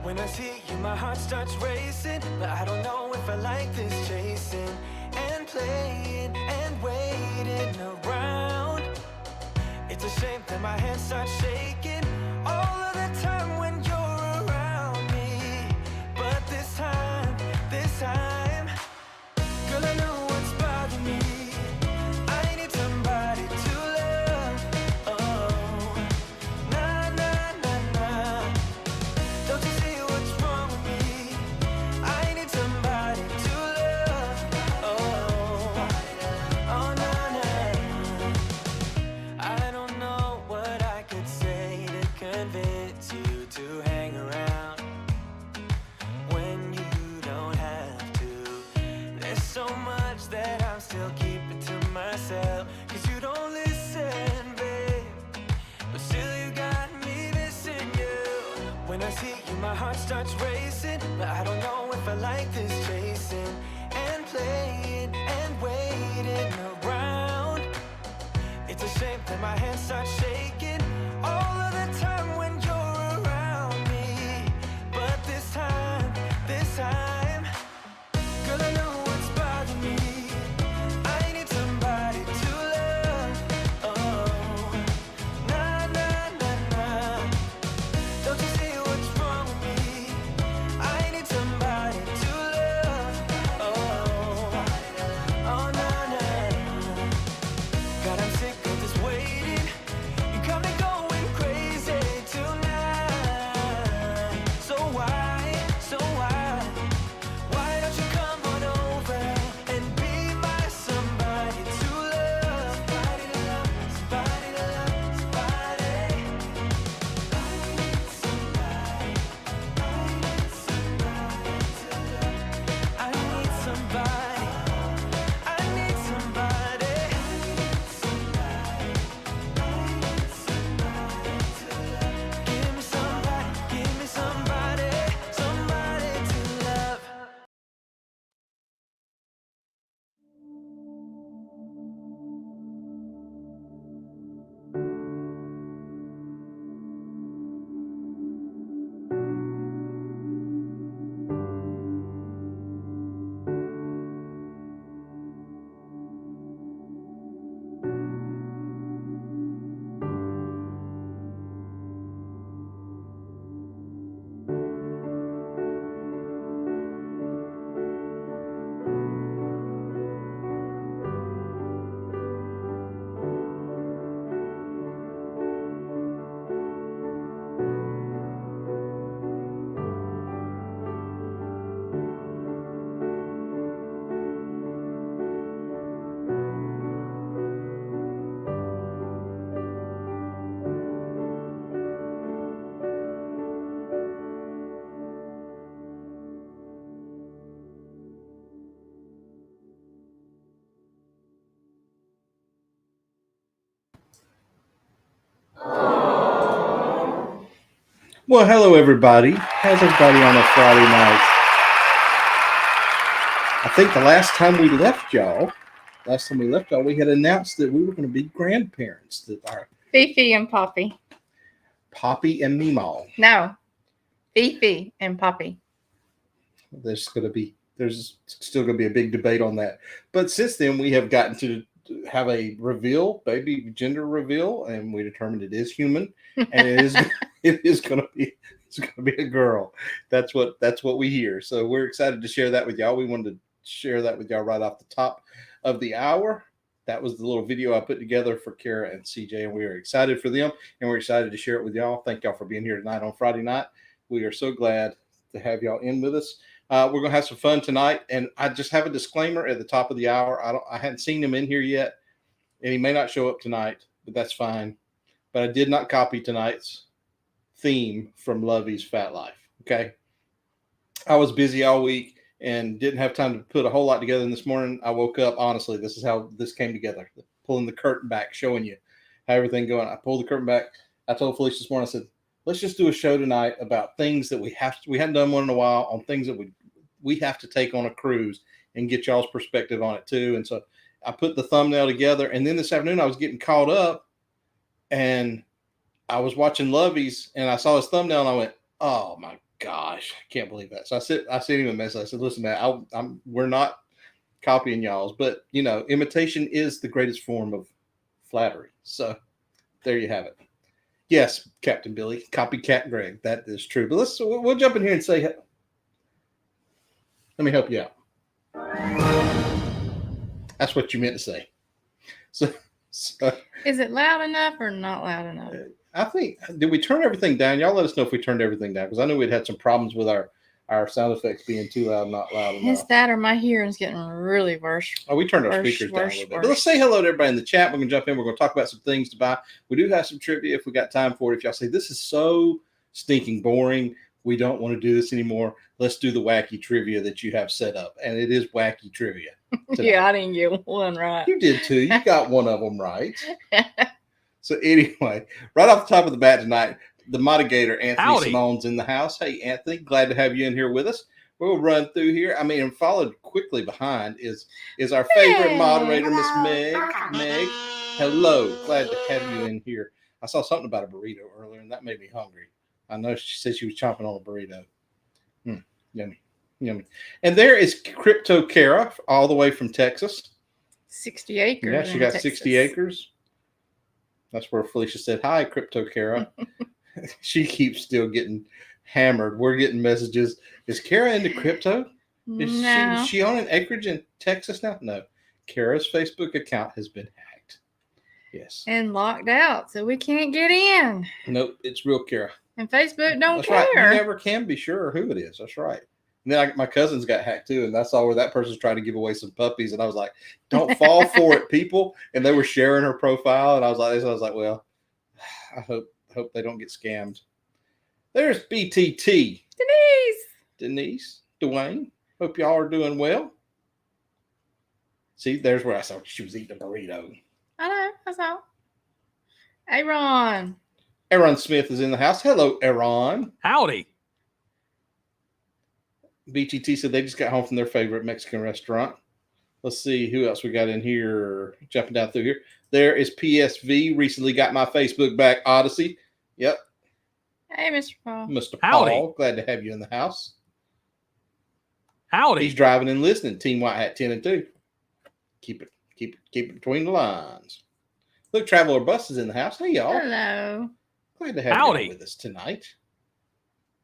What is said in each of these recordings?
When I see you, my heart starts racing, but I don't know if I like this chasing and playing and waiting around. It's a shame that my hands start shaking all of the time when you're around me. But this time, girl, I know what's bothering me. I need somebody to love. Oh, nah, nah, nah, nah. Don't you see what's wrong with me? I need somebody to love. Oh, oh, nah, nah. I don't know what I could say to convince you to hang around when you don't have to. There's so much that I'm still keeping to myself, 'cause you don't listen, babe. But still you got me missing you. When I see you, my heart starts racing, but I don't know if I like this chasing and playing and waiting around. It's a shame that my hands start shaking all of the time when you're around me. But this time, girl, I know what's bothering me. I need somebody to love. Oh, nah, nah, nah, nah. Don't you see what's wrong with me? I need somebody to love. Oh, oh, nah, nah. God, I'm sick of this waiting. You got me going crazy tonight. So why don't you come on over and be my somebody to love? Somebody to love, somebody to love, somebody. I need somebody to love. I need somebody. I need somebody. Give me somebody, somebody to love. Well, hello everybody. How's everybody on a Friday night? I think the last time we left y'all, we had announced that we were going to be grandparents. That our Fifi and Poppy. Poppy and Meemaw. No, Fifi and Poppy. There's still going to be a big debate on that. But since then, we have gotten to have a baby gender reveal, and we determined it is human, and it is going to be a girl. That's what we hear. So we're excited to share that with y'all. We wanted to share that with y'all right off the top of the hour. That was the little video I put together for Kara and CJ, and we are excited for them, and we're excited to share it with y'all. Thank y'all for being here tonight on Friday night. We are so glad to have y'all in with us. We're going to have some fun tonight, and I just have a disclaimer at the top of the hour. I hadn't seen him in here yet, and he may not show up tonight, but that's fine. But I did not copy tonight's theme from Lovey's Fat Life. Okay. I was busy all week and didn't have time to put a whole lot together. And this morning I woke up, honestly, this is how this came together. Pulling the curtain back, showing you how everything going. I pulled the curtain back. I told Felicia this morning, I said, let's just do a show tonight about things that we hadn't done one in a while, on things that we have to take on a cruise, and get y'all's perspective on it too. And so I put the thumbnail together, and then this afternoon I was getting caught up, and I was watching Lovey's, and I saw his thumbnail, and I went, oh my gosh, I can't believe that. So I sent him a message. I said, listen, man, we're not copying y'all's, but imitation is the greatest form of flattery. So there you have it. Yes, Captain Billy, copycat Greg. That is true. But we'll jump in here and say, let me help you out. That's what you meant to say. So Is it loud enough or not loud enough? I think, did we turn everything down? Y'all let us know if we turned everything down, because I know we'd had some problems with our sound effects being too loud, not loud enough. Is that or my hearing's getting really worse? Oh, we turned our speakers down a little bit. But let's say hello to everybody in the chat. We're going to jump in. We're going to talk about some things to buy. We do have some trivia if we got time for it. If y'all say, this is so stinking boring, we don't want to do this anymore, let's do the wacky trivia that you have set up. And it is wacky trivia. Yeah, I didn't get one right. You did too. You got one of them right. So anyway, right off the top of the bat tonight, the mitigator, Anthony Simone's in the house. Hey, Anthony, glad to have you in here with us. We'll run through here. I mean, and followed quickly behind is our favorite moderator, Miss Meg. Meg, hello. Glad to have you in here. I saw something about a burrito earlier, and that made me hungry. I know she said she was chomping on a burrito. Yummy, yummy. And there is Crypto Kara, all the way from Texas. 60 acres. Yeah, she got 60 acres. That's where Felicia said, hi, Crypto Kara. She keeps still getting hammered. We're getting messages. Is Kara into crypto? Is she on an acreage in Texas now? No. Kara's Facebook account has been hacked. Yes. And locked out, so we can't get in. Nope, it's real Kara. And Facebook don't That's care. Right. You never can be sure who it is. That's right. And then my cousins got hacked too, and I saw where that person's trying to give away some puppies, and I was like, "Don't fall for it, people!" And they were sharing her profile, and I was like, "Well, I hope they don't get scammed." There's BTT, Denise, Dwayne. Hope y'all are doing well. See, there's where I saw she was eating a burrito. I know. I saw. Aaron. Aaron Smith is in the house. Hello, Aaron. Howdy. BTT said they just got home from their favorite Mexican restaurant. Let's see who else we got in here. Jumping down through here. There is PSV. Recently got my Facebook back. Odyssey. Yep. Hey, Mr. Paul. Mr. Howdy. Paul. Glad to have you in the house. Howdy. He's driving and listening. Team White Hat 10 and 2. Keep it between the lines. Look, Traveler Bus is in the house. Hey, y'all. Hello. Glad to have you with us tonight.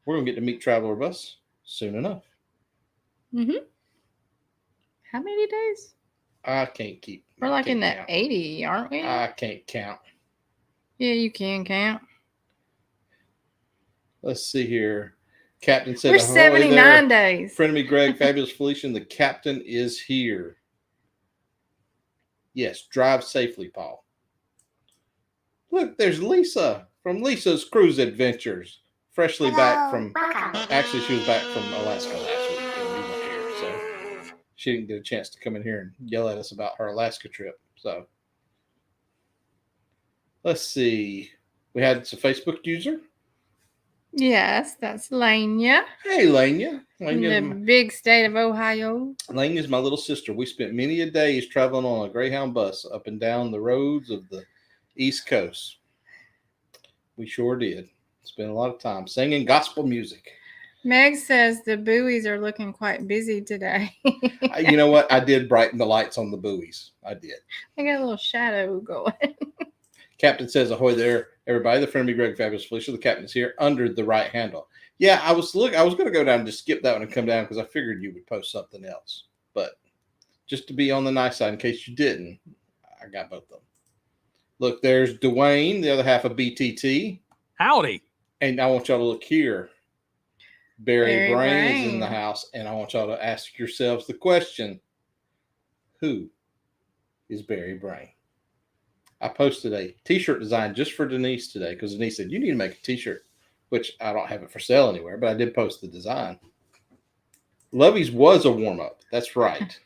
We're going to get to meet Traveler Bus soon enough. Mm-hmm. How many days? I can't keep. We're like in the count. 80, aren't we? I can't count. Yeah, you can count. Let's see here. Captain said, we're 79 days. Friend of me, Greg, Fabulous Felicia, and the captain is here. Yes, drive safely, Paul. Look, there's Lisa from Lisa's Cruise Adventures. Freshly back from, actually, she was back from Alaska last week. And we weren't here, so she didn't get a chance to come in here and yell at us about her Alaska trip. So let's see. We had a Facebook user. Yes, that's Lania. Hey, Lania. In the big state of Ohio. Lania's my little sister. We spent many a days traveling on a Greyhound bus up and down the roads of the East Coast. We sure did. Spent a lot of time singing gospel music. Meg says the buoys are looking quite busy today. You know what? I did brighten the lights on the buoys. I did. I got a little shadow going. Captain says, ahoy there, everybody. The friend of me, Greg, Fabulous Felicia. The captain's here under the right handle. Yeah, I was going to go down and just skip that one and come down because I figured you would post something else. But just to be on the nice side, in case you didn't, I got both of them. Look, there's Dwayne, the other half of BTT. Howdy. And I want y'all to look here. Barry Brain Brain is in the house, and I want y'all to ask yourselves the question, who is Barry Brain? I posted a t-shirt design just for Denise today because Denise said, you need to make a t-shirt, which I don't have it for sale anywhere, but I did post the design. Lovey's was a warm-up. That's right.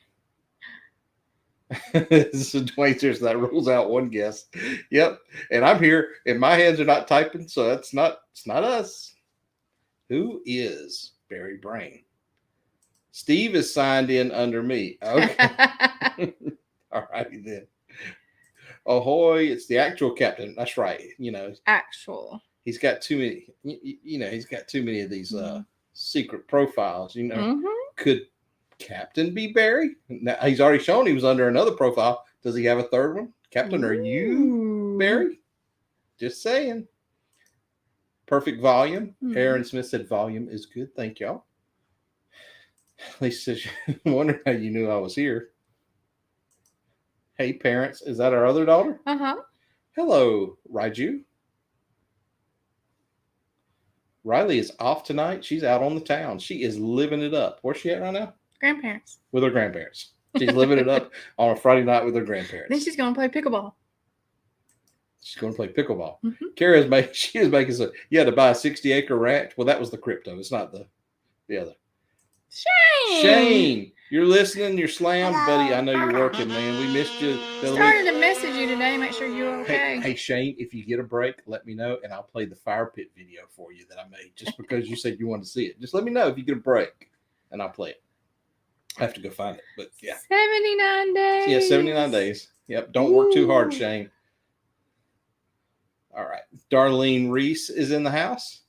So Dwayne says that rules out one guess. Yep. And I'm here, and my hands are not typing, so it's not us. Who is Barry Brain? Steve is signed in under me. Okay. All righty then. Ahoy, it's the actual captain. That's right. Actual. He's got too many, he's got too many of these secret profiles. You know, Mm-hmm. could Captain be Barry? Now, he's already shown he was under another profile. Does he have a third one? Captain, are you Barry? Just saying. Perfect volume. Aaron Smith said volume is good. Thank y'all. Lisa says, I wonder how you knew I was here. Hey, parents. Is that our other daughter? Uh-huh. Hello, Raiju. Riley is off tonight. She's out on the town. She is living it up. Where's she at right now? Grandparents. With her grandparents. She's living it up on a Friday night with her grandparents. Then she's going to play pickleball. She's going to play pickleball. Mm-hmm. Kara is making, she is making some, you had to buy a 60-acre ranch. Well, that was the crypto. It's not the other. Shane, you're listening. You're slammed, buddy. I know you're working, man. We missed you. Started to message you today. Make sure you're okay. Hey, Shane, if you get a break, let me know, and I'll play the fire pit video for you that I made just because you said you wanted to see it. Just let me know if you get a break, and I'll play it. I have to go find it, but yeah. 79 days. Yeah, 79 days. Yep. Don't work too hard, Shane. All right. Darlene Reese is in the house.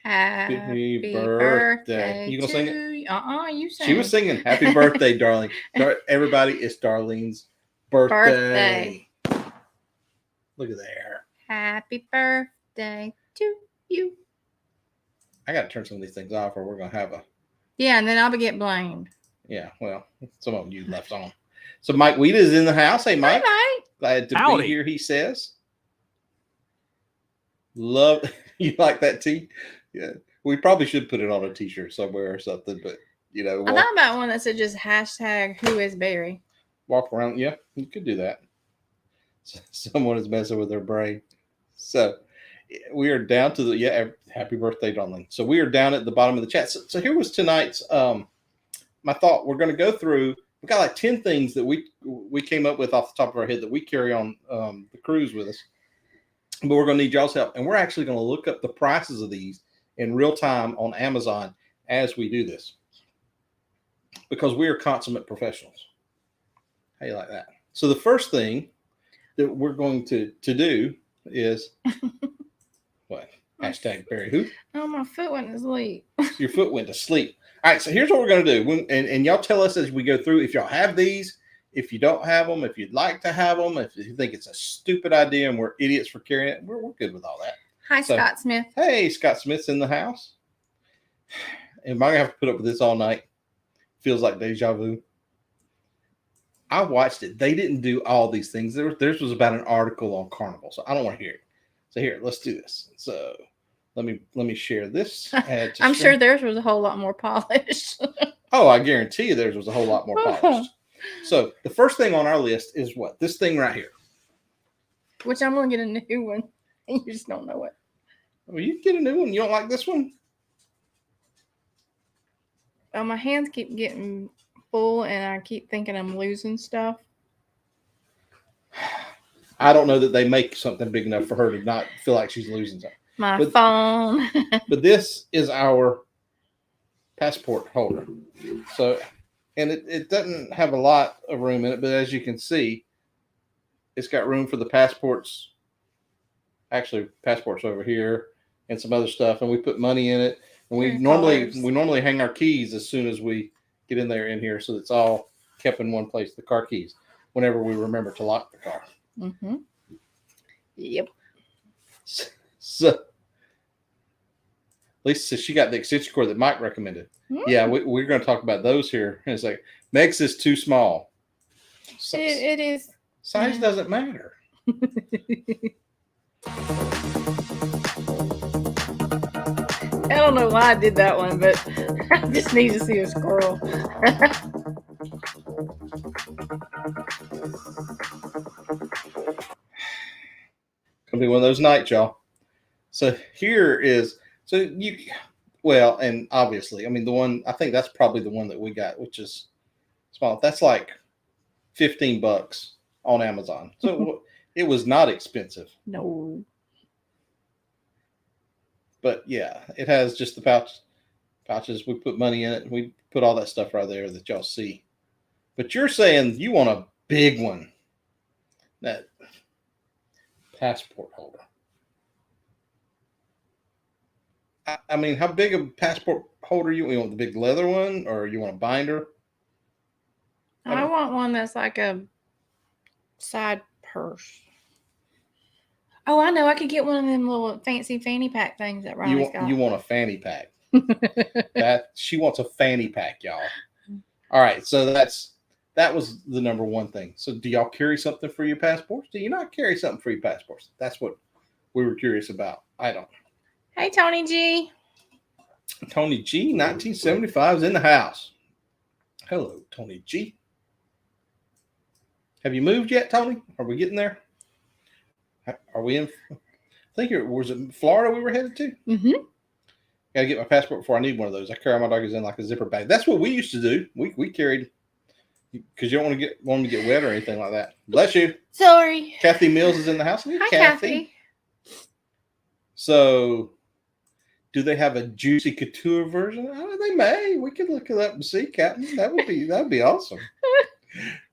Happy birthday. You gonna sing it? You sang. She was singing "Happy Birthday, Darling." Everybody, it's Darlene's birthday. Look at there. Happy birthday to you. I got to turn some of these things off, or we're gonna have a. Yeah, and then I'll get blamed. Yeah, well, some of them you left on. So Mike Weeda is in the house. Hey, Mike. Hi, Mike. Glad to Howdy. be here. He says. Love you like that tea? Yeah, we probably should put it on a T-shirt somewhere or something. But you know, I thought about one that said just hashtag Who is Barry. Walk around. Yeah, you could do that. Someone is messing with their brain. So we are down to the happy birthday, darling. So we are down at the bottom of the chat. So here was tonight's my thought. We're going to go through. We've got like 10 things that we came up with off the top of our head that we carry on the cruise with us. But we're going to need y'all's help. And we're actually going to look up the prices of these in real time on Amazon as we do this. Because we are consummate professionals. How you like that? So the first thing that we're going to do is what? Hashtag Barry who? Oh, my foot went to sleep. Your foot went to sleep. All right, so here's what we're going to do. And y'all tell us as we go through if y'all have these, if you don't have them, if you'd like to have them, if you think it's a stupid idea and we're idiots for carrying it, we're good with all that. Hi, Scott Smith. Hey, Scott Smith's in the house. Am I going to have to put up with this all night? Feels like deja vu. I watched it. They didn't do all these things. Theirs was about an article on Carnival, so I don't want to hear it. So here, let's do this. So let me share this. I'm sure theirs was a whole lot more polished. Oh, I guarantee you theirs was a whole lot more polished. So the first thing on our list is what? This thing right here. Which I'm going to get a new one. You just don't know it. Well, you can get a new one. You don't like this one? Oh, my hands keep getting full and I keep thinking I'm losing stuff. I don't know that they make something big enough for her to not feel like she's losing something. My phone. But this is our passport holder. So, and it doesn't have a lot of room in it, but as you can see, it's got room for the passports. Actually, passports over here and some other stuff. And we put money in it. And we normally hang our keys as soon as we get in here. So it's all kept in one place, the car keys, whenever we remember to lock the car. Mm-hmm. Yep. So Lisa says she got the extension cord that Mike recommended. Mm-hmm. Yeah, we're going to talk about those here. And it's like, Meg's is too small. So, It is. size doesn't matter. I don't know why I did that one, but I just need to see a squirrel. Gonna be one of those nights, y'all. So here is and obviously, I mean, the one, I think that's probably the one that we got, which is small. That's like $15 on Amazon. So it was not expensive. No. But yeah, it has just the pouches. We put money in it. We put all that stuff right there that y'all see. But you're saying you want a big one. That passport holder. I mean, how big a passport holder you want? The big leather one, or you want a binder? I want one that's like a side purse. Oh, I know. I could get one of them little fancy fanny pack things that Riley's got. You want a fanny pack? That she wants a fanny pack, y'all. All right, so that was the number one thing. So, do y'all carry something for your passports? Do you not carry something for your passports? That's what we were curious about. I don't. Hey, Tony G. Tony G, 1975 is in the house. Hello, Tony G. Have you moved yet, Tony? Are we getting there? Are we in? I think was it Florida we were headed to? Mm-hmm. Got to get my passport before I need one of those. I carry my doggies in like a zipper bag. That's what we used to do. We carried, because you don't want them to get wet or anything like that. Bless you. Sorry. Kathy Mills is in the house. Hi, Kathy. So, do they have a Juicy Couture version? They may. We could look it up and see, Captain. That would be awesome.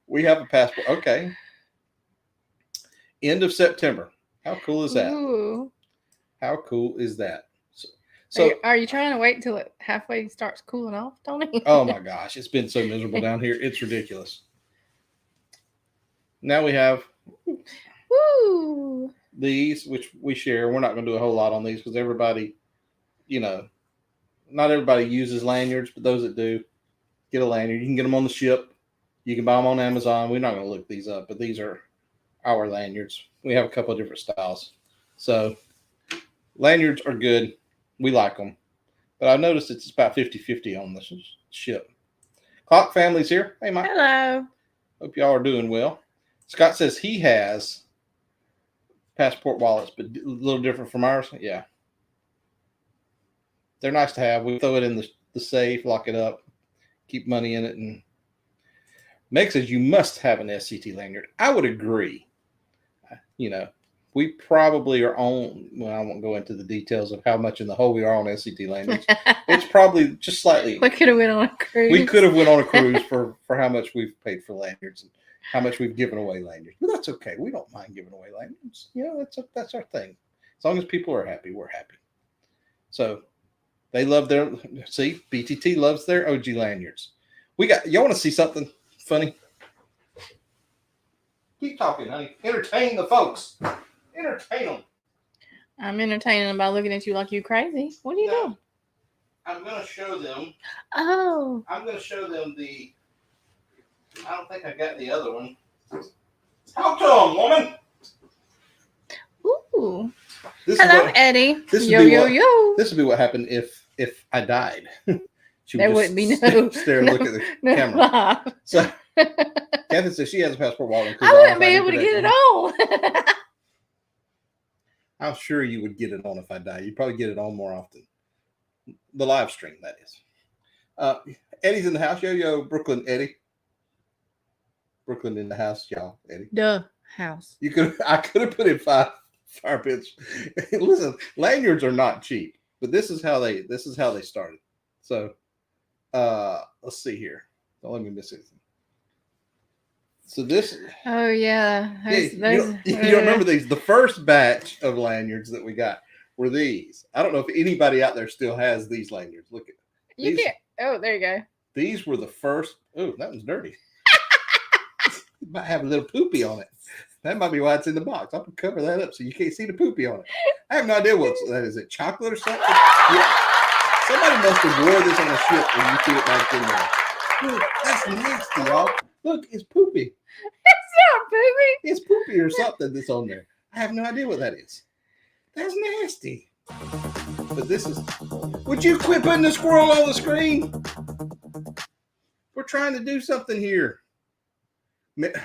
We have a passport. Okay. End of September. How cool is that? Ooh. How cool is that? So are you trying to wait until it halfway starts cooling off, Tony? Oh my gosh, it's been so miserable down here. It's ridiculous. Now we have these, which we share. We're not going to do a whole lot on these because everybody, not everybody uses lanyards, but those that do, get a lanyard. You can get them on the ship. You can buy them on Amazon. We're not going to look these up, but these are our lanyards. We have a couple of different styles. So lanyards are good. We like them. But I've noticed it's about 50-50 on the ship. Clock family's here. Hey, Mike. Hello. Hope y'all are doing well. Scott says he has passport wallets, but a little different from ours. Yeah. They're nice to have. We throw it in the safe, lock it up, keep money in it. And Meg says you must have an SCT lanyard. I would agree. We probably are on, well, I won't go into the details of how much in the hole we are on SCT lanyards. It's probably just slightly. We could have went on a cruise. We could have went on a cruise for how much we've paid for lanyards and how much we've given away lanyards. But that's okay. We don't mind giving away lanyards. That's our thing. As long as people are happy, we're happy. So they love BTT loves their OG lanyards. Y'all want to see something funny? Keep talking, honey. Entertain the folks. Entertain them. I'm entertaining them by looking at you like you crazy. What are you doing? I'm going to show them. Oh. I'm going to show them I don't think I got the other one. Talk to them, woman. Ooh. Hello, Eddie. This would be what happened if I died. There wouldn't be no. Stare and look at the camera. So, Kathy says she has a passport wallet. I wouldn't be able to get it on. I'm sure you would get it on if I die. You'd probably get it on more often. The live stream, that is. Eddie's in the house. Yo, Brooklyn, Eddie. Brooklyn in the house, y'all. Eddie. The house. I could have put in five fire pits. Listen, lanyards are not cheap, but this is how they started. So, let's see here. Don't let me miss anything. So this. Oh yeah. You remember these? The first batch of lanyards that we got were these. I don't know if anybody out there still has these lanyards. Look at you. Oh, there you go. These were the first. Oh, that one's dirty. It might have a little poopy on it. That might be why it's in the box. I'll cover that up so you can't see the poopy on it. I have no idea what that is. It chocolate or something? Yeah. Somebody must have wore this on a ship when you put it back in there. Look, that's nasty, y'all. Look, it's poopy. It's not poopy. It's poopy or something that's on there. I have no idea what that is. That's nasty. But this is. Would you quit putting the squirrel on the screen? We're trying to do something here.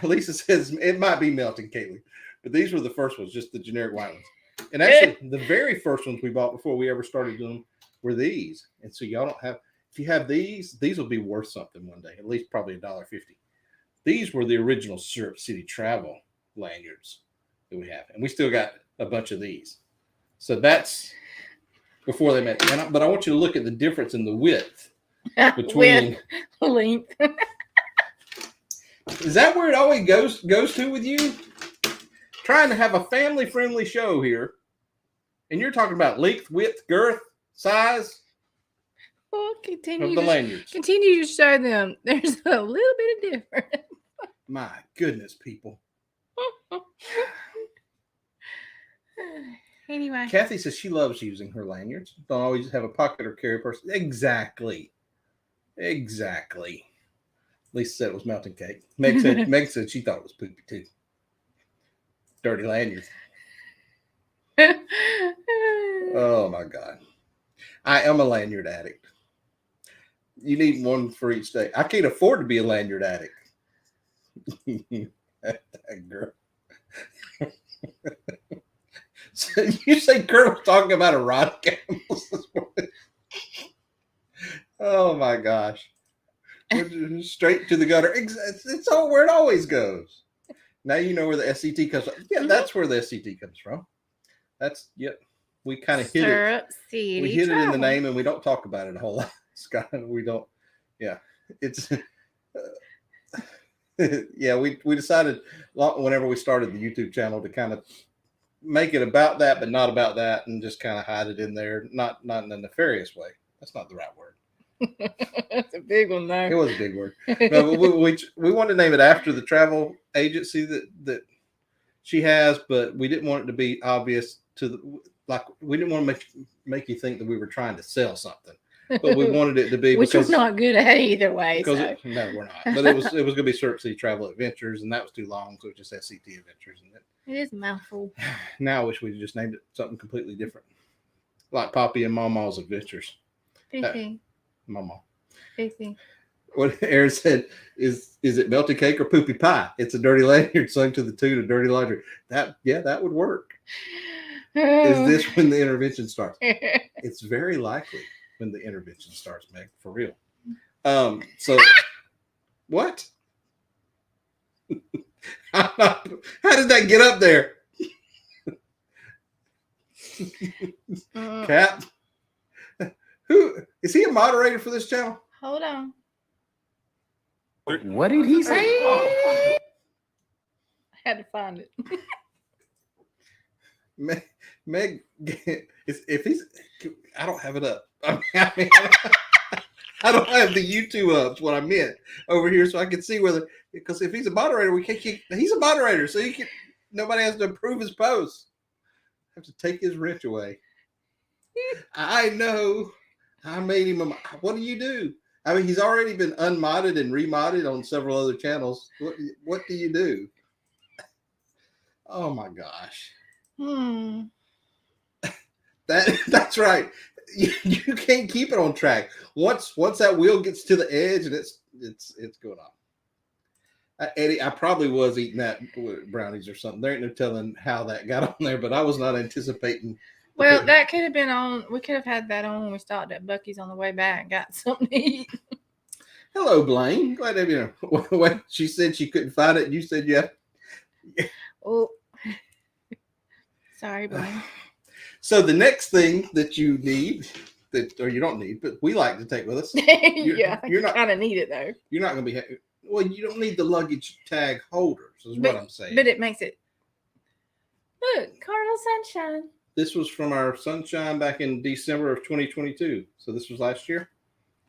Lisa says it might be melting, Kaylee. But these were the first ones, just the generic white ones. And actually, the very first ones we bought before we ever started doing them were these. And so y'all don't have. If you have these will be worth something one day. At least probably $1.50. These were the original Syrup City Travel lanyards that we have. And we still got a bunch of these. So that's before they met. But I want you to look at the difference in the width between length. Is that where it always goes to with you? Trying to have a family-friendly show here. And you're talking about length, width, girth. size Well, of continue the to lanyards. continue to show them. There's a little bit of difference. My goodness, people. Anyway, Kathy says she loves using her lanyards. Don't always have a pocket or carry purse. Exactly. Lisa said it was melting cake. Meg said she thought it was poopy too. Dirty lanyards. Oh my God. I am a lanyard addict. You need one for each day. I can't afford to be a lanyard addict. That girl. So you say Kurt was talking about erotic animals this morning? Oh my gosh. We're straight to the gutter. It's all where it always goes. Now you know where the SCT comes from. Yeah, that's where the SCT comes from. That's, yep. We kind of hit it. We hit it in the name and we don't talk about it a whole lot. Scott, we don't. Yeah. It's, yeah, we decided whenever we started the YouTube channel to kind of make it about that, but not about that, and just kind of hide it in there. Not in a nefarious way. That's not the right word. That's a big one, though. It was a big word. No, we wanted to name it after the travel agency that she has, but we didn't want it to be obvious to the, like, we didn't want to make you think that we were trying to sell something, but we wanted it to be which we're not good at either way. So. No, we're not. But it was going to be SCT Travel Adventures, and that was too long, so it was just SCT Adventures. And it is a mouthful. Now I wish we just named it something completely different, like Poppy and Mama's Adventures. Fifi. Mama. Fifi. What Aaron said is it melted cake or poopy pie? It's a dirty lanyard sung to the tune of dirty laundry. That would work. Is this when the intervention starts? It's very likely when the intervention starts, Meg, for real. So what? How did that get up there? Cap, who is he a moderator for this channel? Hold on. What did he say? I had to find it. Meg, if he's, I don't have it up. I don't have the YouTube up. Is what I meant over here, so I can see whether, because if he's a moderator, we can't. He's a moderator, so nobody has to approve his post. I have to take his wrench away. I know. I made him. What do you do? I mean, he's already been unmodded and remodded on several other channels. What do you do? Oh my gosh. That's right. You can't keep it on track. Once that wheel gets to the edge, and it's going on. Eddie, I probably was eating that with brownies or something. There ain't no telling how that got on there, but I was not anticipating. Well, that could have been on. We could have had that on when we stopped at Buc-ee's on the way back and got something to eat. Hello, Blaine. Glad to have you. Wait, she said she couldn't find it, and you said yeah. Oh, sorry, Blaine. So the next thing that you need, or you don't need, but we like to take with us. You're not kind of need it though. You're not going to be. Well, you don't need the luggage tag holders, is what I'm saying. But it makes it. Look, Cardinal Sunshine. This was from our sunshine back in December of 2022. So this was last year.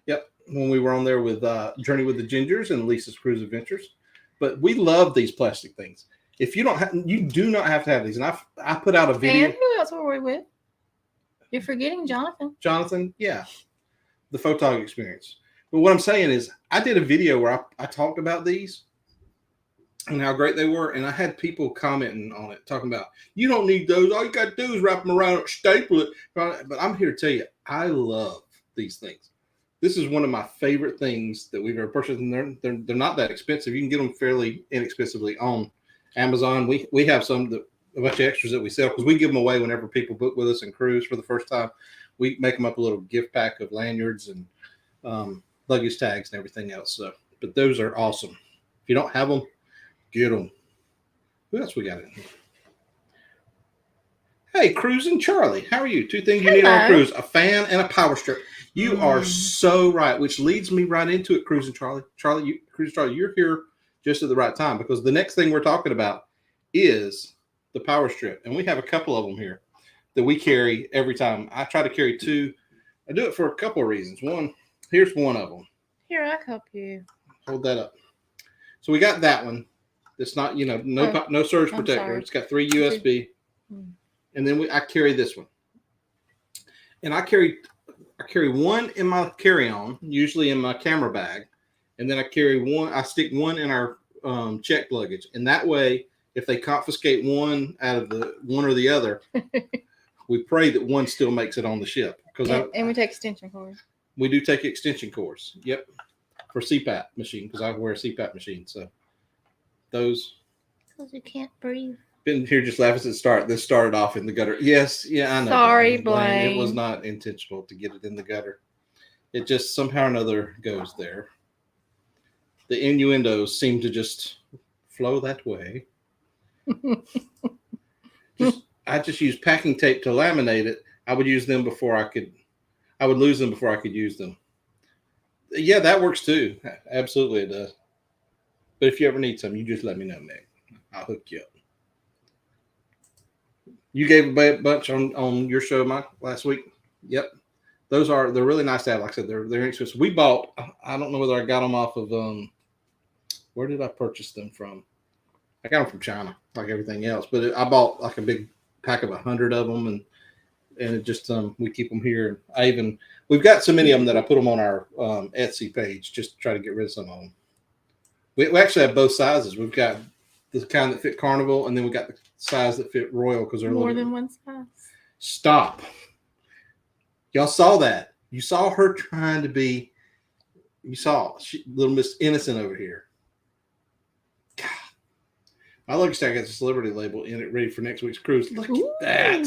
Yep, when we were on there with Journey with the Gingers and Lisa's Cruise Adventures. But we love these plastic things. If you don't have, you do not have to have these. And I put out a video. And who else were we with? You're forgetting Jonathan. Jonathan, yeah, the photog experience. But what I'm saying is, I did a video where I talked about these and how great they were, and I had people commenting on it, talking about, you don't need those. All you got to do is wrap them around and staple it. But I'm here to tell you, I love these things. This is one of my favorite things that we've ever purchased, and they're not that expensive. You can get them fairly inexpensively on Amazon. We have a bunch of extras that we sell because we give them away whenever people book with us and cruise for the first time. We make them up a little gift pack of lanyards and luggage tags and everything else. So, but those are awesome. If you don't have them, get them. Who else we got in here? Hey, Cruising Charlie. How are you? Two things you need on a cruise: a fan and a power strip. You are so right, which leads me right into it, Cruising Charlie. Cruising Charlie, you're here just at the right time, because the next thing we're talking about is the power strip. And we have a couple of them here that we carry every time. I try to carry two I do it for a couple of reasons. One, here's one of them. Here, I'll help you. Hold that up. So we got that one. It's not, no surge I'm protector. sorry. It's got 3 USB. And then I carry this one. And I carry one in my carry-on, usually in my camera bag. And then I stick one in our checked luggage. And that way, if they confiscate one out of the one or the other, we pray that one still makes it on the ship. And we take extension cords. We do take extension cords. Yep. For CPAP machine, because I wear a CPAP machine. So those. Because you can't breathe. Been here just laughing at the start. This started off in the gutter. Yes, yeah, I know. Sorry, Blaine. It Blaine. was not intentional to get it in the gutter. It just somehow or another goes there. The innuendos seem to just flow that way. I just use packing tape to laminate it. I would use them before I would lose them before I could use them. Yeah, that works too. Absolutely, it does. But if you ever need some, you just let me know, Meg. I'll hook you up. You gave a bunch on your show, Mike, last week. Yep, they're really nice to have. Like I said, they're inexpensive. We bought. I don't know whether I got them off of where did I purchase them from? I got them from China, like everything else. But I bought like a big pack of 100 of them, and it just we keep them here. We've got so many of them that I put them on our Etsy page just to try to get rid of some of them. We actually have both sizes. We've got the kind that fit Carnival, and then we got the size that fit Royal because they're more than one size. Stop. Y'all saw that. You saw her trying to be. You saw little Miss Innocent over here. God. My luggage stack has a celebrity label in it, ready for next week's cruise. Look at that.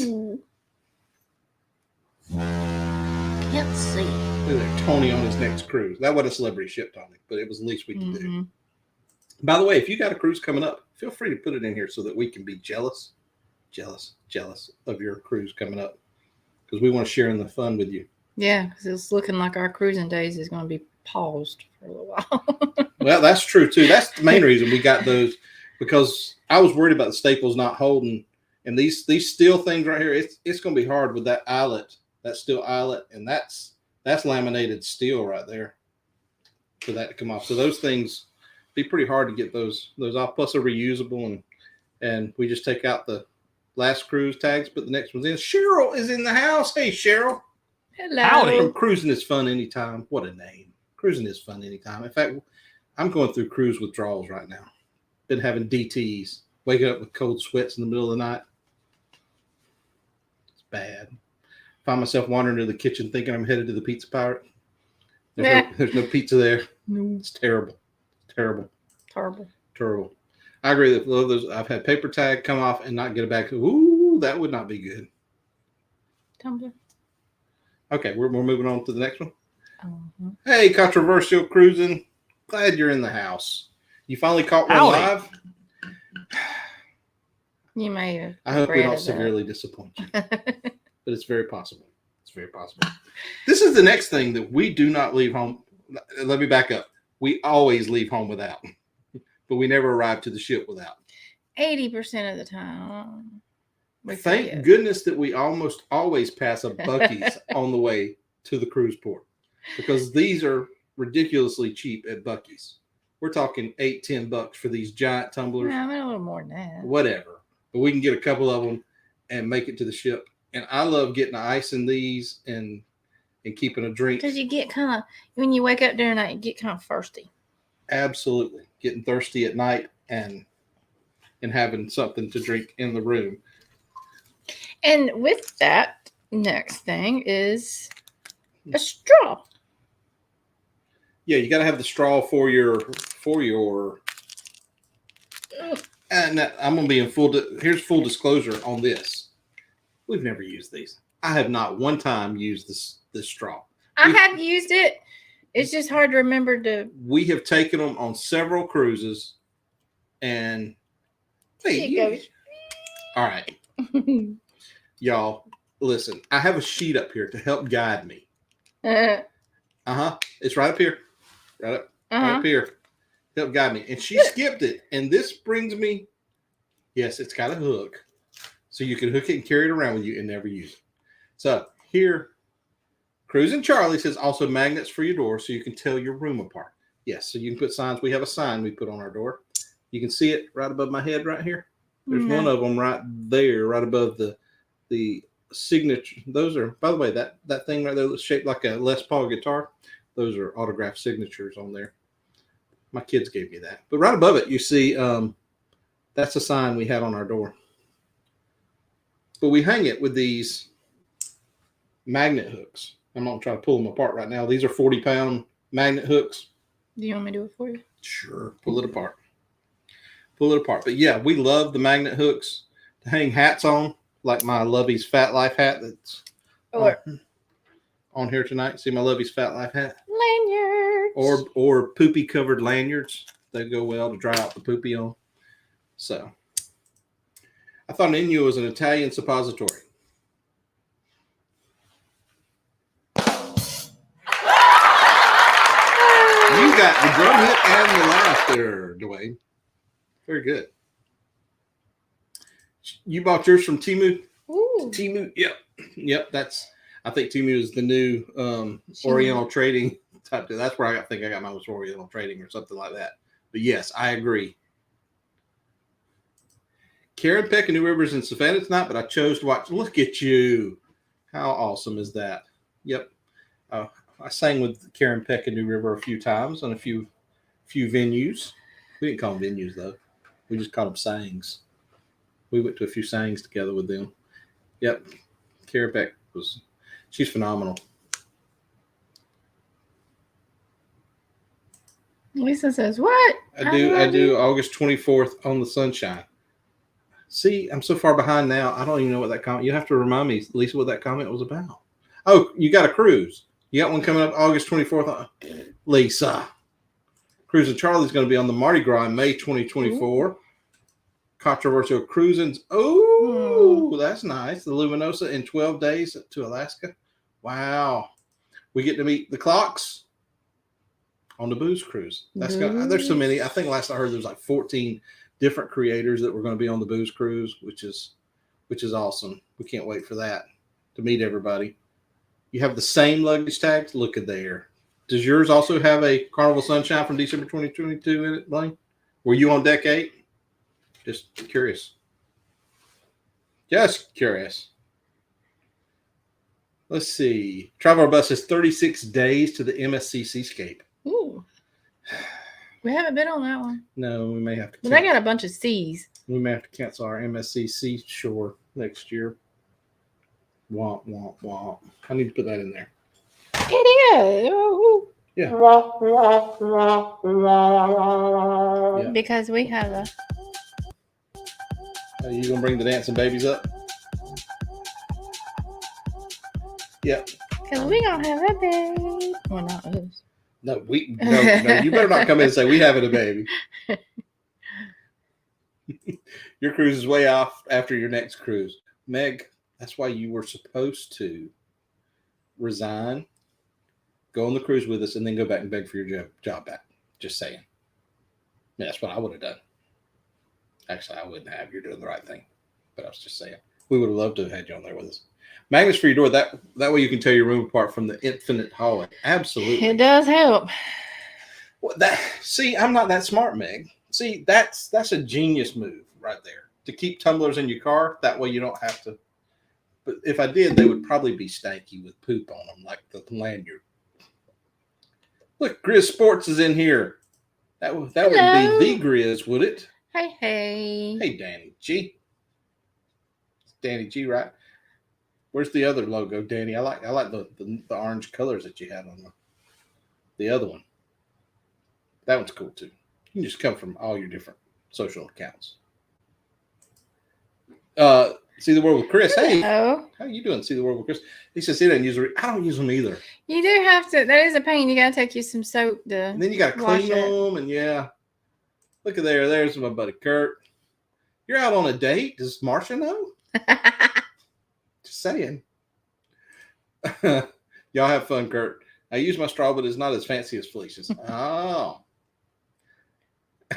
Can't see. Look at Tony on his next cruise. That wasn't a celebrity ship, Tony, but it was the least we could do. By the way, if you got a cruise coming up, feel free to put it in here so that we can be jealous of your cruise coming up, because we want to share in the fun with you. Yeah, because it's looking like our cruising days is going to be paused for a little while. Well, that's true too. That's the main reason we got those, because I was worried about the staples not holding, and these steel things right here. It's going to be hard with that eyelet, that steel eyelet, and that's laminated steel right there for that to come off. So those things be pretty hard to get those off. Plus they're reusable, and we just take out the last cruise tags, put the next ones in. Cheryl is in the house. Hey, Cheryl. Hello. Howdy. Cruising is fun anytime. What a name. Cruising is fun anytime. In fact, I'm going through cruise withdrawals right now. Been having DTs. Waking up with cold sweats in the middle of the night. It's bad. Find myself wandering to the kitchen thinking I'm headed to the Pizza Pirate. There's no pizza there. No. It's terrible. Terrible. I agree that those. I've had paper tag come off and not get it back. Ooh, that would not be good. Tumbler. Okay, we're moving on to the next one. Hey, controversial cruising. Glad you're in the house. You finally caught one live. You may have. I hope we don't severely disappoint you, but it's very possible. It's very possible. This is the next thing that we do not leave home. Let me back up. We always leave home without, but we never arrive to the ship without. 80% of the time. Thank goodness that we almost always pass a Buc-ee's on the way to the cruise port, because these are ridiculously cheap at Buc-ee's. We're talking $8-10 for these giant tumblers. No, they're a little more than that. Whatever. But we can get a couple of them and make it to the ship. And I love getting ice in these and keeping a drink. Because you get kind of, when you wake up during the night, you get kind of thirsty. Absolutely. Getting thirsty at night and having something to drink in the room. And with that, next thing is a straw. Yeah, you got to have the straw for your. And I'm gonna be in here's full disclosure on this. We've never used these. I have not one time used this straw. I have used it. It's just hard to remember to. We have taken them on several cruises, and all right, y'all, listen. I have a sheet up here to help guide me. It's right up here. Right up here. Help guide me. And she skipped it. And this brings me, yes, it's got a hook. So you can hook it and carry it around with you and never use it. So here, Cruising Charlie says also magnets for your door so you can tell your room apart. Yes, so you can put signs. We have a sign we put on our door. You can see it right above my head right here. There's one of them right there, right above the signature. Those are, by the way, that thing right there that's shaped like a Les Paul guitar. Those are autographed signatures on there. My kids gave me that. But right above it, you see that's a sign we had on our door. But we hang it with these magnet hooks. I'm not trying to pull them apart right now. These are 40-pound magnet hooks. Do you want me to do it for you? Sure. Pull it apart. Pull it apart. But yeah, we love the magnet hooks to hang hats on, like my Lovey's Fat Life hat that's on here tonight. See my Lovey's Fat Life hat? Lanyards. Or poopy covered lanyards. They go well to dry out the poopy on. So I thought an Inyo was an Italian suppository. You got the drum hit and the laugh there, Dwayne. Very good. You bought yours from Temu? Ooh. Temu, yep. I think Temu is the new Oriental Trading type. That's where I think I got mine, was Oriental Trading or something like that. But yes, I agree. Karen Peck and New Rivers in Savannah tonight, but I chose to watch. Look at you! How awesome is that? Yep. I sang with Karen Peck and New River a few times on a few venues. We didn't call them venues though. We just called them sangs. We went to a few sangs together with them. Yep. Karen Peck she's phenomenal. Lisa says, what? I do August 24th on the Sunshine. See, I'm so far behind now. I don't even know what that comment. You have to remind me, Lisa, what that comment was about. Oh, you got a cruise. You got one coming up August 24th. Lisa. Cruising Charlie's going to be on the Mardi Gras in May 2024. Ooh. Controversial cruisings. Oh, that's nice. The Luminosa in 12 days to Alaska. Wow. We get to meet the Clocks on the booze cruise. There's so many. I think last I heard there was like 14 different creators that were going to be on the booze cruise, which is awesome. We can't wait for that, to meet everybody. You have the same luggage tags. Look at there. Does yours also have a Carnival Sunshine from December 2022 in it, Blaine? Were you on deck 8? Just curious. Just curious. Let's see. Traveler Bus is 36 days to the MSC Seascape. Ooh. We haven't been on that one. No, we may have to. But they got a bunch of C's. We may have to cancel our MSC Seashore next year. Womp, womp, womp. I need to put that in there. It is. Ooh. Yeah. Because we have a... Are you going to bring the dancing babies up? Yep. Because we don't have a baby. Well, not us. No, no, you better not come in and say we having a baby. Your cruise is way off after your next cruise. Meg, that's why you were supposed to resign, go on the cruise with us, and then go back and beg for your job back. Just saying. Yeah, that's what I would have done. Actually, I wouldn't have. You're doing the right thing. But I was just saying. We would have loved to have had you on there with us. Magnets for your door. That way you can tear your room apart from the infinite hallway. Absolutely. It does help. Well, see, I'm not that smart, Meg. See, that's a genius move right there. To keep tumblers in your car. That way you don't have to. But if I did, they would probably be stanky with poop on them, like the lanyard. Look, Grizz Sports is in here. That wouldn't be the Grizz, would it? Hey. Hey, Danny G. It's Danny G, right? Where's the other logo, Danny? I like the orange colors that you had on the other one. That one's cool too. You can just come from all your different social accounts. See the World with Chris. Hey, how you doing? See the World with Chris. He says he doesn't use it. I don't use them either. You do have to. That is a pain. You got to take you some soap to. And then you got to clean them, and yeah. Look at there. There's my buddy Kurt. You're out on a date. Does Marcia know? Just saying. Y'all have fun, Kurt. I use my straw, but it's not as fancy as Felicia's. Oh.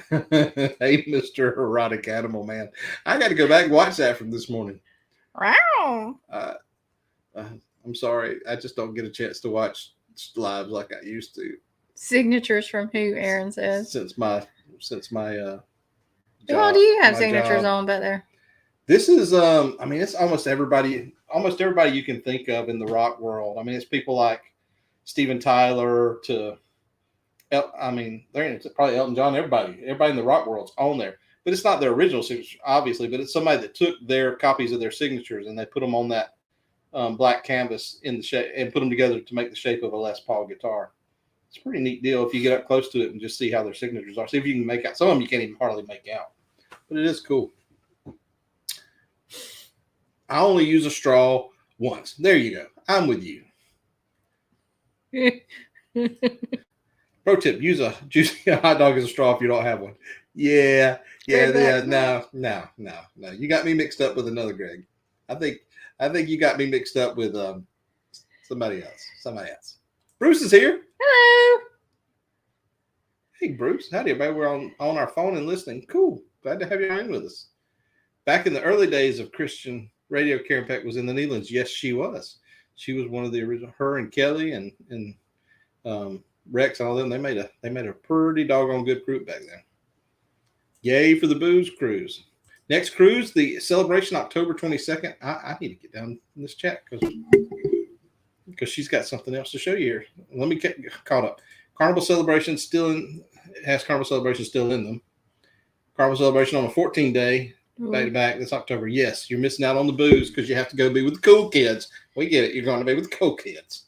Hey, Mr. Erotic Animal Man. I got to go back and watch that from this morning. Wow. I'm sorry. I just don't get a chance to watch lives like I used to. Signatures from who? Aaron says. Since my Who all do you have my signatures job. on back there? This is I mean, it's almost everybody you can think of in the rock world. I mean, it's people like Steven Tyler to I mean, it's probably Elton John. Everybody in the rock world's on there, but it's not their original signature, obviously. But it's somebody that took their copies of their signatures and they put them on that black canvas in the shape and put them together to make the shape of a Les Paul guitar. It's a pretty neat deal if you get up close to it and just see how their signatures are. See if you can make out. Some of them you can't even hardly make out, but it is cool. I only use a straw once. There you go. I'm with you. Pro tip: use a juicy hot dog as a straw if you don't have one. Yeah. No. You got me mixed up with another Greg. I think you got me mixed up with somebody else. Bruce is here. Hello. Hey, Bruce. Howdy, everybody. We're on our phone and listening. Cool. Glad to have you in with us. Back in the early days of Christian radio, Karen Peck was in the Netherlands. Yes, she was. She was one of the original. Her and Kelly and Rex and all them. They made a pretty doggone good group back then. Yay for the booze cruise. Next cruise, the celebration October 22nd. I need to get down in this chat because she's got something else to show you here. Let me get caught up. Carnival Celebration has Carnival Celebration still in them. Carnival Celebration on a 14-day back to back. That's October. Yes, you're missing out on the booze because you have to go be with the cool kids. We get it. You're going to be with the cool kids.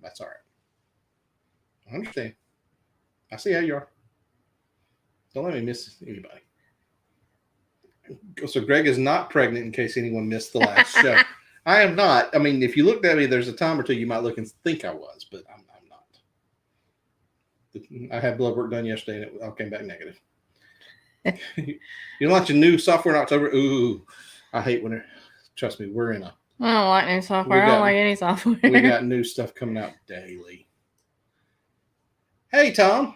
That's all right. I understand. I see how you are. Don't let me miss anybody. So Greg is not pregnant in case anyone missed the last show. I am not. I mean, if you looked at me, there's a time or two you might look and think I was, but I'm not. I had blood work done yesterday and it all came back negative. You launch a new software in October. Ooh, I hate when trust me, we're in a. I don't like new software. I don't like any software. We got new stuff coming out daily. Hey, Tom.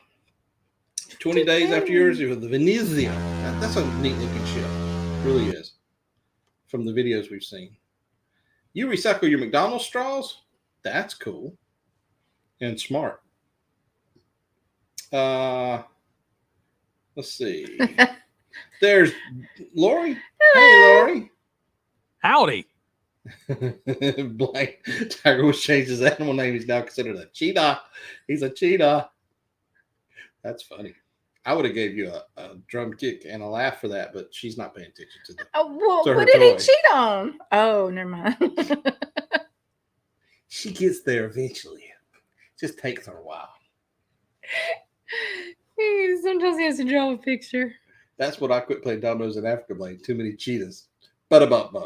20 days after yours, it was the Venezia. That's a neat looking ship. It really is. From the videos we've seen. You recycle your McDonald's straws? That's cool. And smart. Let's see. There's Lori. Hey, Lori. Howdy. Blank. Tiger Woods changed his animal name. He's now considered a cheetah. He's a cheetah. That's funny. I would have gave you a drum kick and a laugh for that, but she's not paying attention to that. Oh, well, what did he cheat on? Oh, never mind. She gets there eventually. It just takes her a while. Sometimes he has to draw a picture. That's what I quit playing dominoes in Africa playing. Too many cheetahs. But-a-buck. All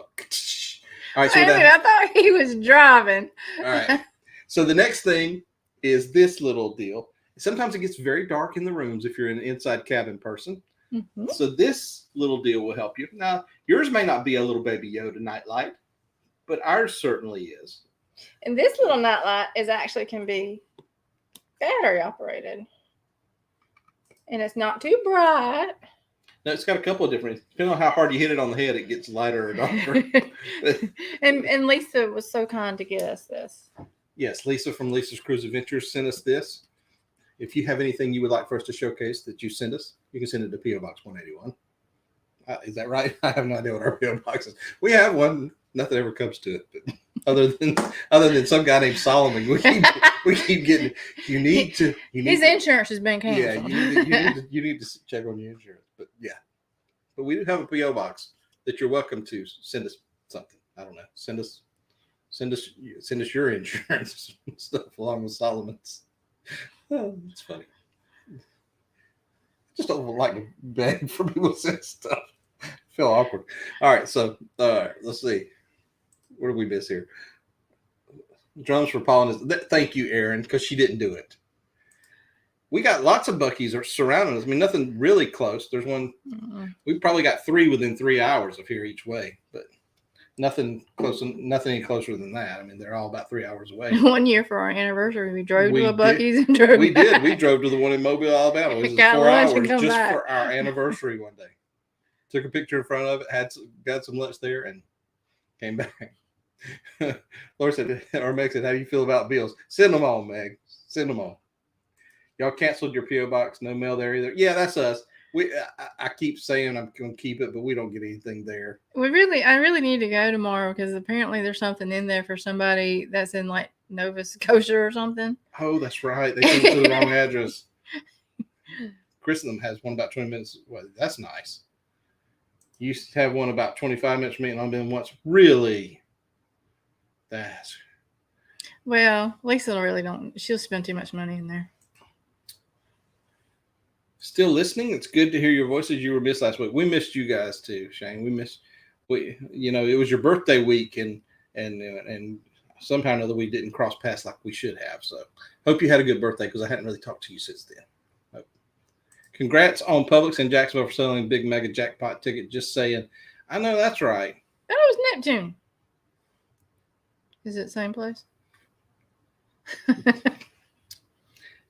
right, so I thought he was driving. All right. So the next thing is this little deal. Sometimes it gets very dark in the rooms if you're an inside cabin person. Mm-hmm. So this little deal will help you. Now, yours may not be a little baby Yoda nightlight, but ours certainly is. And this little nightlight can be battery operated. And it's not too bright. No, it's got a couple of different, depending on how hard you hit it on the head, it gets lighter or darker. and Lisa was so kind to get us this. Yes, Lisa from Lisa's Cruise Adventures sent us this. If you have anything you would like for us to showcase that you send us, you can send it to P.O. Box 181. Is that right? I have no idea what our P.O. Box is. We have one. Nothing ever comes to it. But other than some guy named Solomon, we keep getting. His insurance has been canceled. Yeah, you need to check on your insurance. But yeah, but we do have a P.O. Box that you're welcome to send us something. I don't know. Send us your insurance stuff along with Solomon's. Oh, it's funny. Just don't like to beg for people to send stuff. I feel awkward. All right, so let's see. What did we miss here? Drums for Pollen. Thank you, Erin, because she didn't do it. We got lots of Buc-ee's surrounding us. I mean, nothing really close. There's one. We probably got 3 within 3 hours of here each way, but nothing close. Nothing any closer than that. I mean, they're all about 3 hours away. 1 year for our anniversary, we drove to a Buc-ee's and drove. We did. We drove to the one in Mobile, Alabama. It was 4 hours just back for our anniversary one day. Took a picture in front of it. Got some lunch there and came back. Laura said, or Meg said, how do you feel about bills? Send them on, Meg. Send them on. Y'all canceled your P.O. box. No mail there either. Yeah, that's us. I keep saying I'm going to keep it, but we don't get anything there. I really need to go tomorrow because apparently there's something in there for somebody that's in like Nova Scotia or something. Oh, that's right. They sent it to the wrong address. Christendom has one about 20 minutes. Well, that's nice. You used to have one about 25 minutes from me, and I've been once. Really? That's. Well, Lisa really don't. She'll spend too much money in there. Still listening? It's good to hear your voices. You were missed last week. We missed you guys too, Shane. It was your birthday week, and somehow or another we didn't cross paths like we should have. So hope you had a good birthday because I hadn't really talked to you since then. Congrats on Publix in Jacksonville for selling a big mega jackpot ticket. Just saying. I know that's right. That was Neptune. Is it the same place?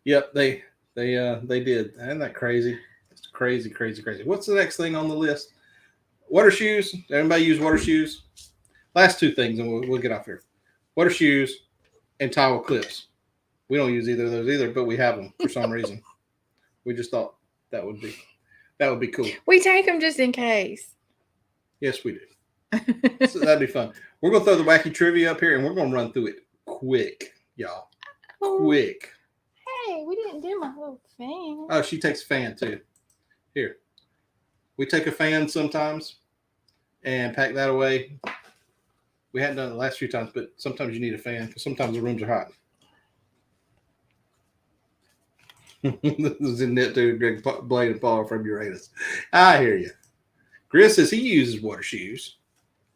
Yep, they did. Isn't that crazy? It's crazy. What's the next thing on the list? Water shoes. Everybody use water shoes? Last two things, and we'll get off here. Water shoes and towel clips. We don't use either of those either, but we have them for some reason. We just thought that would be cool. We take them just in case. Yes, we do. So that'd be fun. We're gonna throw the wacky trivia up here, and we're gonna run through it quick, y'all. Quick. Hey, we didn't do my whole thing. Oh, she takes a fan too. Here. We take a fan sometimes and pack that away. We hadn't done it the last few times, but sometimes you need a fan because sometimes the rooms are hot. This is in Neptune, Greg Blade and Paul from Uranus. I hear you. Chris says he uses water shoes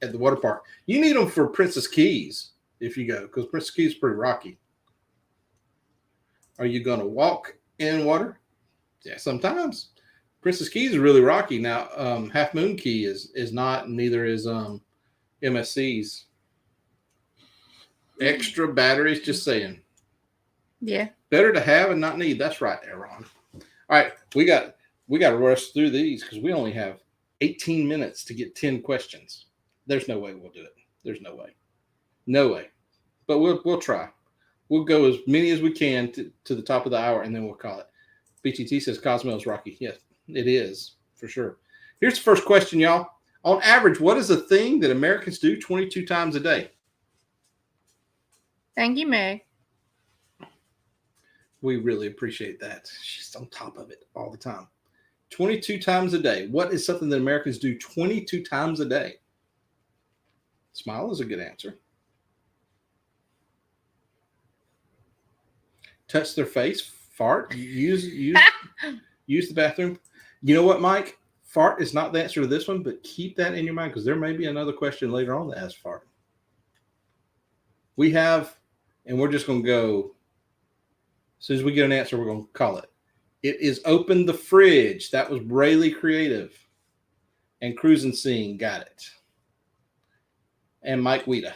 at the water park. You need them for Princess Keys if you go because Princess Keys is pretty rocky. Are you going to walk in water? Yeah, sometimes. Princess Keys is really rocky. Now, Half Moon Key is not, and neither is MSC's. Extra batteries, just saying. Yeah. Better to have and not need. That's right there, Ron. All right, we got to rush through these because we only have 18 minutes to get 10 questions. There's no way we'll do it. There's no way. No way. But we'll try. We'll go as many as we can to the top of the hour, and then we'll call it. BTT says Cosmo is rocky. Yes, it is, for sure. Here's the first question, y'all. On average, what is the thing that Americans do 22 times a day? Thank you, Meg. We really appreciate that. She's on top of it all the time. 22 times a day. What is something that Americans do 22 times a day? Smile is a good answer. Touch their face, fart, use the bathroom. You know what, Mike? Fart is not the answer to this one, but keep that in your mind because there may be another question later on that has fart. We have, and we're just going to go, as soon as we get an answer, we're going to call it. It is open the fridge. That was Braylee Creative. And Cruisin' Scene got it. And Mike Weta.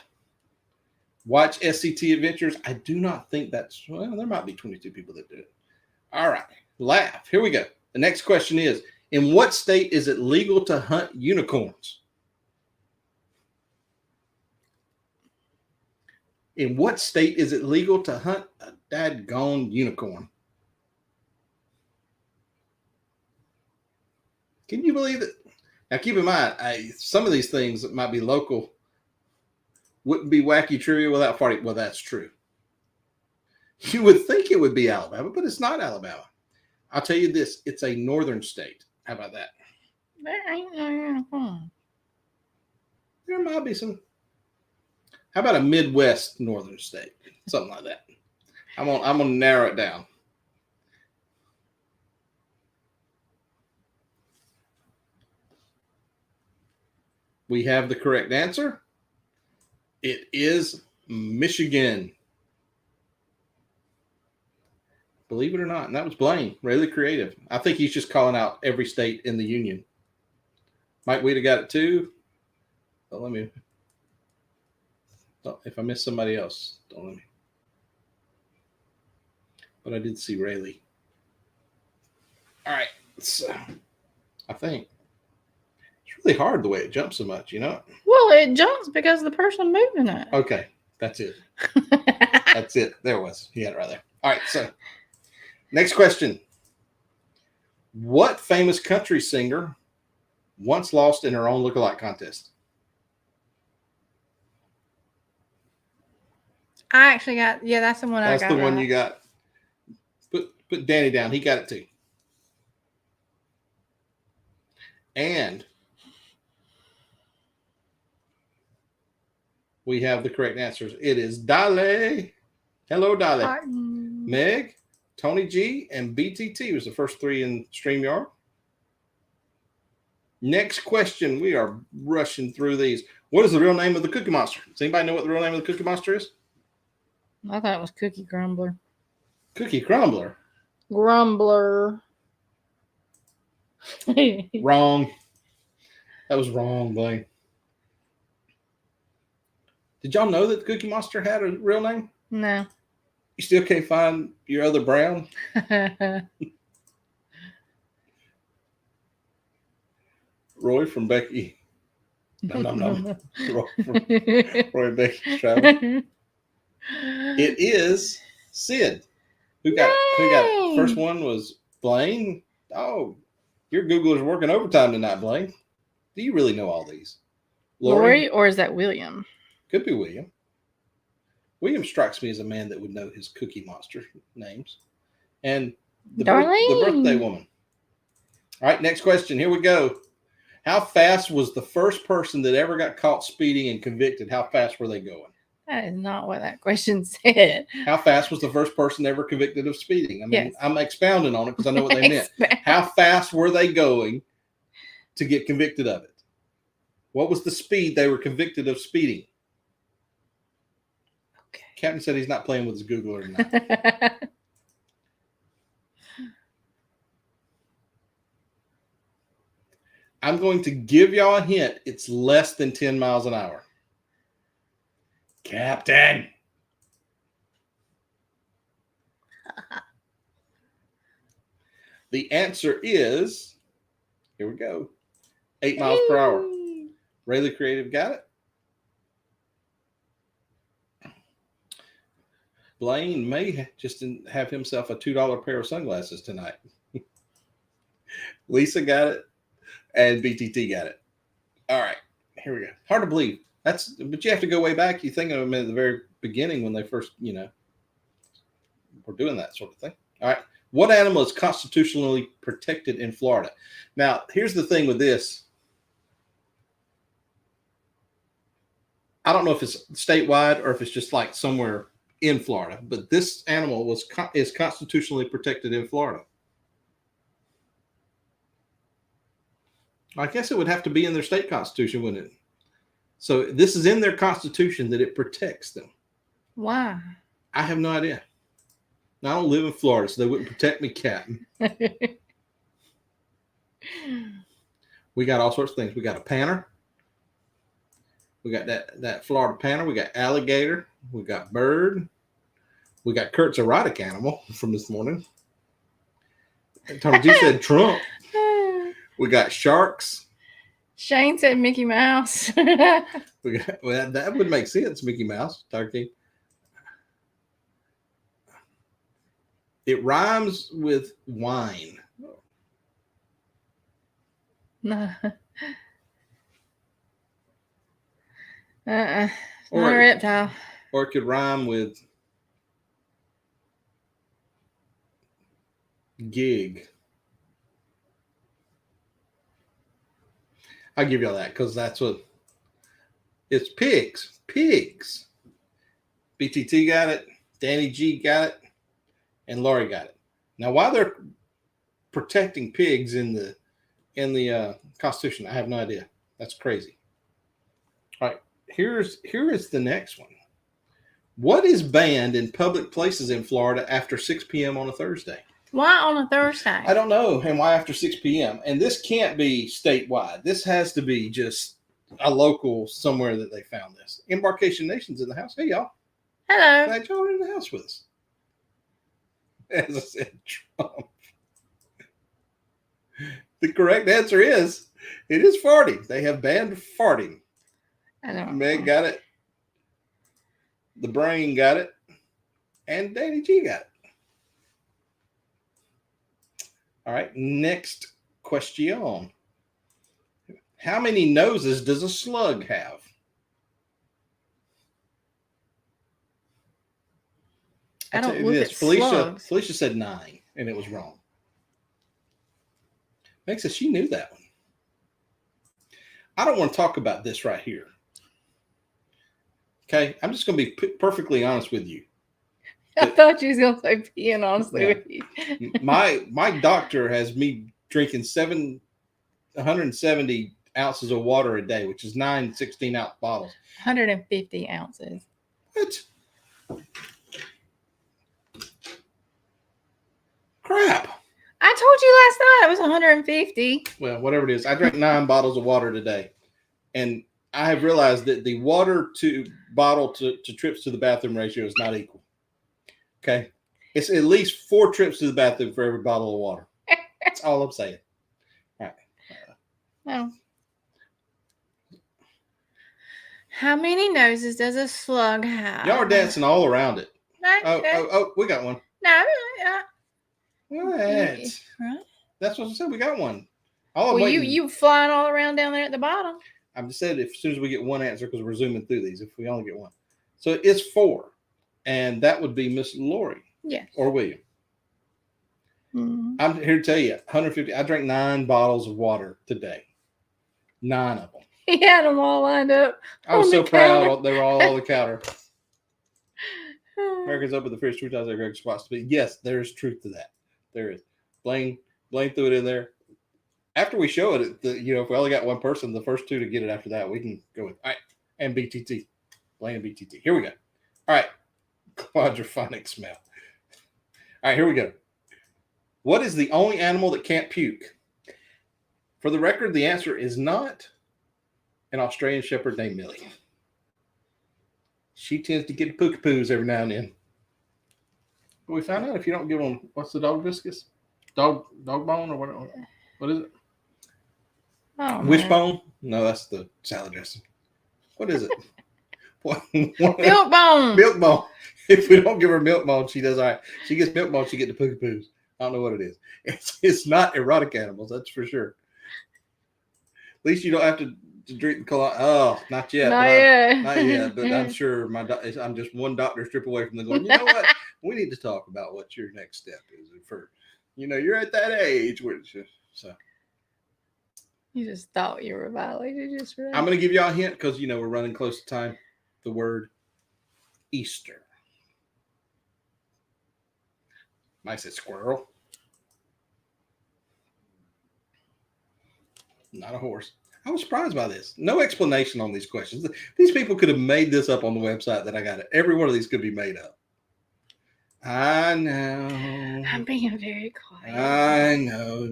Watch SCT Adventures. I do not think that's, well, there might be 22 people that do it. All right. Laugh. Here we go. The next question is, in what state is it legal to hunt unicorns? In what state is it legal to hunt a dadgone unicorn? Can you believe it? Now, keep in mind, some of these things that might be local wouldn't be wacky trivia without farting. Well, that's true. You would think it would be Alabama, but it's not Alabama. I'll tell you this. It's a northern state. How about that? There ain't no unicorn. There might be some. How about a Midwest northern state? Something like that. I'm gonna narrow it down. We have the correct answer. It is Michigan. Believe it or not. And that was Blaine, really creative. I think he's just calling out every state in the union. Mike Weta got it too. Don't let me. If I miss somebody else, don't let me. But I did see Rayleigh. All right. So I think It's really hard the way it jumps so much, you know? Well, it jumps because of the person moving it. Okay, that's it. That's it. There it was. He had it right there. All right, so next question. What famous country singer once lost in her own lookalike contest? I actually got, yeah, that's the one That's I got. the one right. you got. Put Danny down. He got it too. And we have the correct answers. It is Dale. Hello, Dale. Pardon. Meg, Tony G, and BTT was the first three in StreamYard. Next question. We are rushing through these. What is the real name of the Cookie Monster? Does anybody know what the real name of the Cookie Monster is? I thought it was Cookie Grumbler. Cookie Crumbler. Grumbler. Wrong. That was wrong, Blaine. Did y'all know that the Cookie Monster had a real name? No. You still can't find your other brown? Roy from Becky. Roy and Becky's Travel. It is Sid. Who got it? Who got it? First one was Blaine. Oh, your Googler's working overtime tonight, Blaine. Do you really know all these? Lori, or is that William? Could be William. William strikes me as a man that would know his Cookie Monster names. And the birthday woman. All right, next question. Here we go. How fast was the first person that ever got caught speeding and convicted? How fast were they going? That is not what that question said. How fast was the first person ever convicted of speeding? I mean, Yes. I'm expounding on it because I know what they meant. How fast were they going to get convicted of it? What was the speed they were convicted of speeding? Okay. Captain said he's not playing with his Googler tonight. I'm going to give y'all a hint. It's less than 10 miles an hour. Captain. The answer is, here we go, 8 miles per hour. Ray the Creative got it. Blaine may just have himself a $2 pair of sunglasses tonight. Lisa got it, and BTT got it. All right, here we go. Hard to believe. But you have to go way back. You think of them at the very beginning when they first, were doing that sort of thing. All right. What animal is constitutionally protected in Florida? Now, here's the thing with this. I don't know if it's statewide or if it's just like somewhere in Florida, but this animal is constitutionally protected in Florida. I guess it would have to be in their state constitution, wouldn't it? So this is in their constitution that it protects them. Why? I have no idea. I don't live in Florida, so they wouldn't protect me, Captain. We got all sorts of things. We got a panter. We got that Florida panter. We got alligator. We got bird. We got Kurt's erotic animal from this morning. Tony G said Trump. We got sharks. Shane said Mickey Mouse. Well, that would make sense, Mickey Mouse, turkey. It rhymes with wine. No. It's not a Or- reptile. Or it could rhyme with gig. I'll give y'all that because that's what it's pigs. Pigs. BTT got it. Danny G got it. And Laurie got it. Now, why they're protecting pigs in the Constitution, I have no idea. That's crazy. All right, here is the next one. What is banned in public places in Florida after 6 p.m. on a Thursday? Why on a Thursday? I don't know. And why after 6 p.m.? And this can't be statewide. This has to be just a local somewhere that they found this. Embarkation Nation's in the house. Hey, y'all. Hello. Glad y'all are in the house with us. As I said, Trump. The correct answer is It is farting. They have banned farting. I don't Meg know. got it. The brain got it. And Danny G got it. All right. Next question. How many noses does a slug have? I I'll tell don't you look this. at Felicia slugs. said 9, and it was wrong. Meg says she knew that one. I don't want to talk about this right here. Okay, I'm just going to be perfectly honest with you. I thought you was gonna say peeing honestly Yeah. with you. My doctor has me drinking 170 ounces of water a day, which is 9 16-ounce bottles. 150 ounces. What? Crap. I told you last night it was 150. Well, whatever it is, I drank 9 bottles of water today, and I have realized that the water to bottle to trips to the bathroom ratio is not equal. Okay, it's at least 4 trips to the bathroom for every bottle of water. That's all I'm saying. All right. No. How many noses does a slug have? Y'all are dancing all around it. No, Oh, we got one. no. What? Right. That's what I said. We got one. All I'm Well, waiting. you flying all around down there at the bottom. I'm just saying, as soon as we get one answer, because we're zooming through these, if we only get one. So it's 4. And that would be Miss Lori. Yes. Or William. Mm-hmm. I'm here to tell you, 150. I drank 9 bottles of water today. 9 of them. He had them all lined up. I was on so the proud. counter. They were all on the counter. Americans open the fridge 3 times a Greg spots to be. Yes, there is truth to that. There is. Blaine threw it in there. After we show it, if we only got one person, the first 2 to get it after that, we can go with. All right. And BTT. Blaine and BTT. Here we go. All right. Quadraphonic smell. All right, here we go. What is the only animal that can't puke? For the record, the answer is not an Australian shepherd named Millie. She tends to get poos every now and then. But we found out if you don't give them, what's the dog viscous? Dog bone or what is it? Oh, Wishbone? No, that's the salad dressing. What is it? what? Milk bone. Milk bone. If we don't give her milk bone, she does all right. She gets milk bone, she gets the poos. I don't know what it is. It's not erotic animals, that's for sure. At least you don't have to drink the cologne. Oh, not yet. Not yet. Not yet, but I'm sure I'm just one doctor strip away from the going, you know what? We need to talk about what your next step is. For, you're at that age. So You just thought you were violated just for that. I'm going to give y'all a hint because, we're running close to time. The word Easter. Mike said squirrel. Not a horse. I was surprised by this. No explanation on these questions. These people could have made this up on the website that I got it. Every one of these could be made up. I know. I'm being very quiet. I know.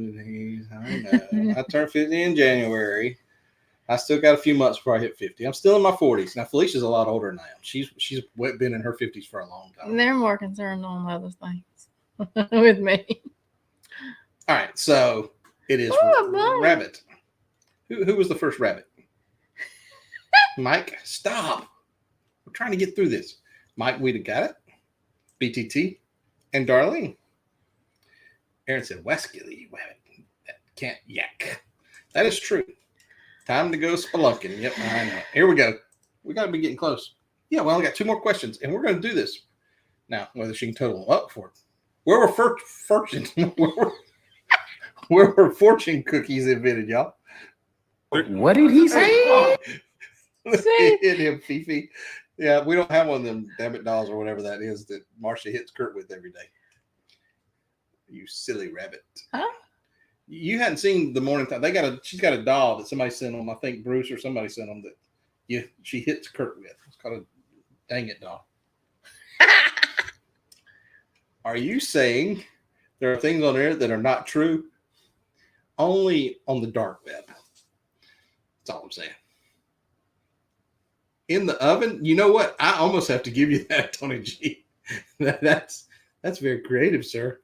I turned 50 in January. I still got a few months before I hit 50. I'm still in my 40s. Now, Felicia's a lot older than I am. She's been in her 50s for a long time. They're more concerned on other things with me. All right, so it is rabbit. Who was the first rabbit? Mike, stop. We're trying to get through this. Mike, we'd have got it. BTT and Darlene. Aaron said, Weskilly, rabbit. That can't yak. That is true. Time to go spelunking. Yep, I know. Here we go. We got to be getting close. Yeah, we only got 2 more questions, and we're going to do this. Now, whether she can total them up for it. Where were fortune cookies invented, y'all? What did he say? Hit him, Fifi. Yeah, we don't have one of them damn it dolls or whatever that is that Marcia hits Kurt with every day. You silly rabbit. Huh? You hadn't seen the morning time. She's got a doll that somebody sent them. I think Bruce or somebody sent them that she hits Kurt with. It's called a dang it doll. Are you saying there are things on there that are not true? Only on the dark web. That's all I'm saying. In the oven, you know what? I almost have to give you that, Tony G. That's very creative, sir.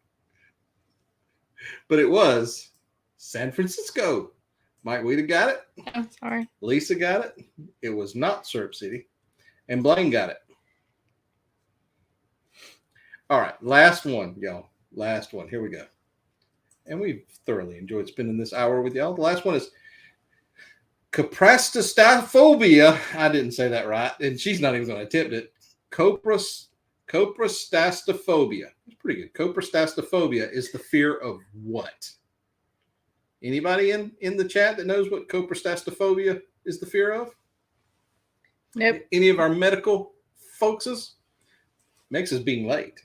But it was San Francisco. Mike Weeda got it. I'm sorry. Lisa got it. It was not Syrup City. And Blaine got it. All right. Last one, y'all. Last one. Here we go. And we've thoroughly enjoyed spending this hour with y'all. The last one is coprastastophobia. I didn't say that right. And she's not even going to attempt it. Coprastastophobia. It's pretty good. Coprastastophobia is the fear of what? Anybody in the chat that knows what coprastastophobia is the fear of? Nope. Any of our medical folkses? Makes us being late.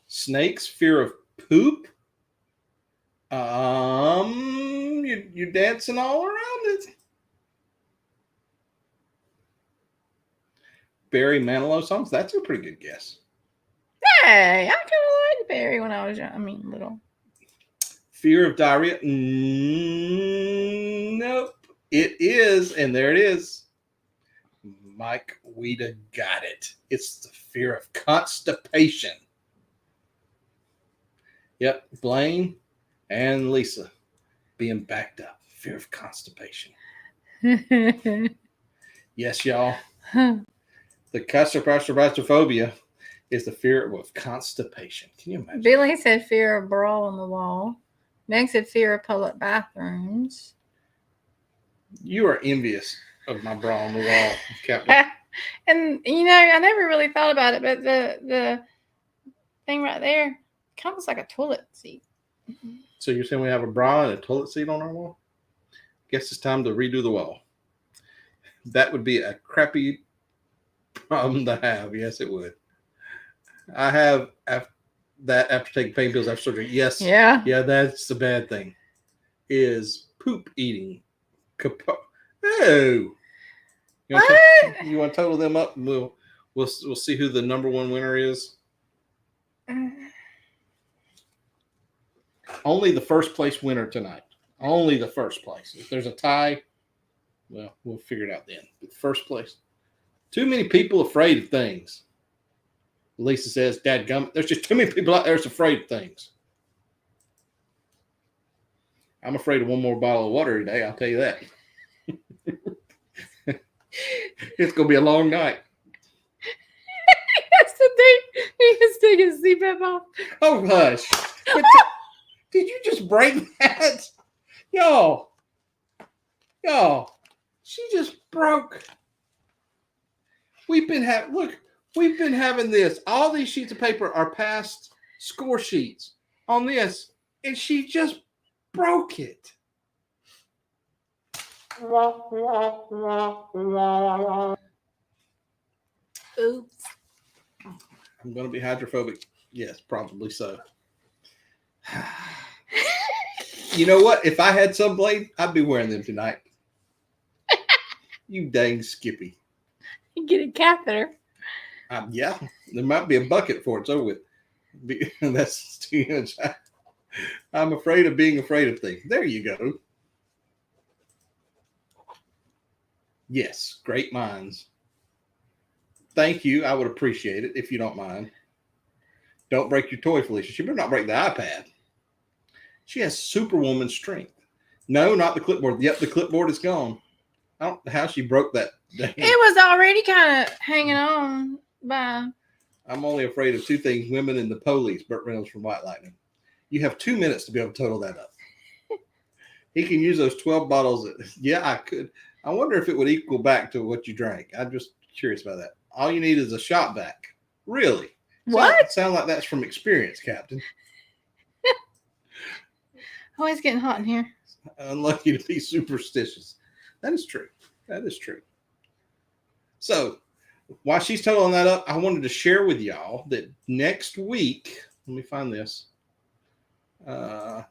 Snakes, fear of poop. You're dancing all around it. Barry Manilow songs. That's a pretty good guess. Hey, I kind of liked Barry when I was young. I mean, little. Fear of diarrhea. Nope. It is, and there it is. Mike Weeda got it. It's the fear of constipation. Yep, Blaine and Lisa being backed up. Fear of constipation. Yes, y'all. The coprastastophobia is the fear of constipation. Can you imagine? Billy said fear of brawl on the wall. Meg said fear of public bathrooms. You are envious of my bra on the wall, Captain. And I never really thought about it, but the thing right there kind of looks like a toilet seat. So you're saying we have a bra and a toilet seat on our wall? Guess it's time to redo the wall. That would be a crappy problem to have. Yes, it would. I have after taking pain pills after surgery. Yes. Yeah. Yeah, that's the bad thing. Is poop eating. Oh. You want to total them up? And we'll see who the number one winner is. Only the first place winner tonight. Only the first place. If there's a tie, well, we'll figure it out then. But first place. Too many people afraid of things. Lisa says, dadgummit, there's just too many people out there that's afraid of things. I'm afraid of one more bottle of water today, I'll tell you that. It's going to be a long night. That's the thing. He is taking his CPAP off. Oh, hush. Did you just break that? Y'all, she just broke. We've been having this. All these sheets of paper are past score sheets on this, and she just broke it. Oops. I'm going to be hydrophobic. Yes, probably so. You know what? If I had some blade, I'd be wearing them tonight. You dang Skippy. You get a catheter. Yeah, there might be a bucket for it. It's over with. That's too much. I'm afraid of being afraid of things. There you go. Yes, great minds. Thank you. I would appreciate it if you don't mind. Don't break your toy, Felicia. She better not break the iPad. She has superwoman strength. No, not the clipboard. Yep, the clipboard is gone. I don't know how she broke that. It was already kind of hanging on by. I'm only afraid of two things: women and the police. Burt Reynolds from White Lightning. You have 2 minutes to be able to total that up. He can use those 12 bottles. Yeah, I could. I wonder if it would equal back to what you drank. I'm just curious about that. All you need is a shot back. Really? What? Sound like that's from experience, Captain. Oh, it's getting hot in here. Unlucky to be superstitious. That is true. That is true. So, while she's totaling that up, I wanted to share with y'all that next week, let me find this.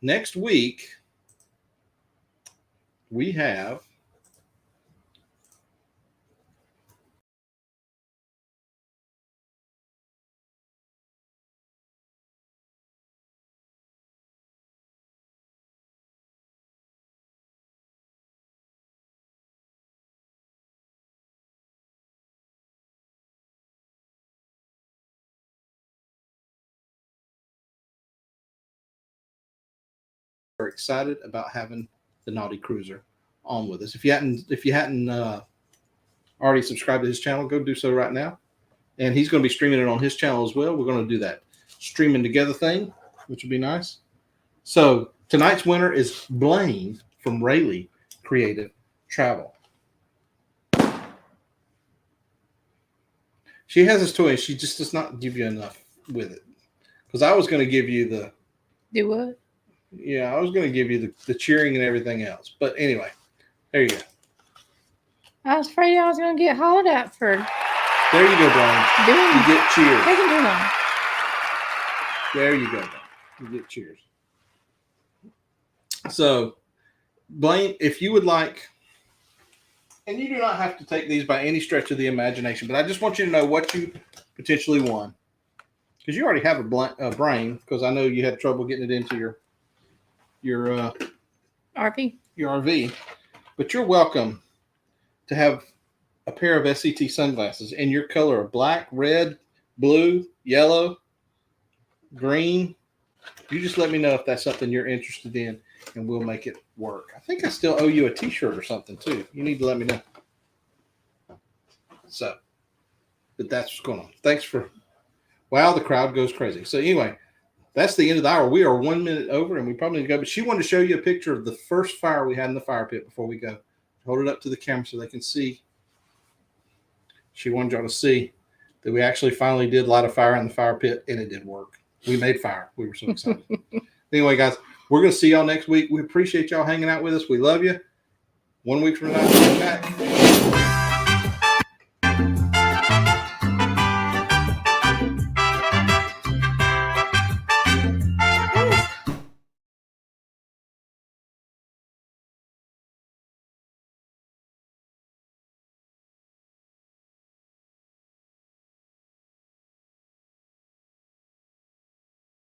Next week, we have are excited about having the Naughty Cruiser on with us. If you hadn't already subscribed to his channel, go do so right now. And he's going to be streaming it on his channel as well. We're going to do that streaming together thing, which would be nice. So tonight's winner is Blaine from Rayleigh Creative Travel. She has this toy, and she just does not give you enough with it. Because I was going to give you the... Do what? Yeah, I was going to give you the cheering and everything else. But anyway, there you go. I was afraid I was going to get hollered at for There you go, Brian. doing You get cheers. taking too long. There you go, Brian. You get cheers. So, Blaine, if you would like, and you do not have to take these by any stretch of the imagination, but I just want you to know what you potentially won. Because you already have a brain, because I know you had trouble getting it into your RV. But you're welcome to have a pair of SCT sunglasses in your color of black, red, blue, yellow, green. You just let me know if that's something you're interested in, and we'll make it work. I think I still owe you a t-shirt or something too. You need to let me know. So, but that's what's going on. Thanks for, wow, the crowd goes crazy. So anyway, that's the end of the hour. We are 1 minute over, and we probably need to go, but she wanted to show you a picture of the first fire we had in the fire pit before we go. Hold it up to the camera so they can see. She wanted y'all to see that we actually finally did light a fire in the fire pit, and it did work. We made fire. We were so excited. Anyway, guys, we're going to see y'all next week. We appreciate y'all hanging out with us. We love you. 1 week from now, we'll be back.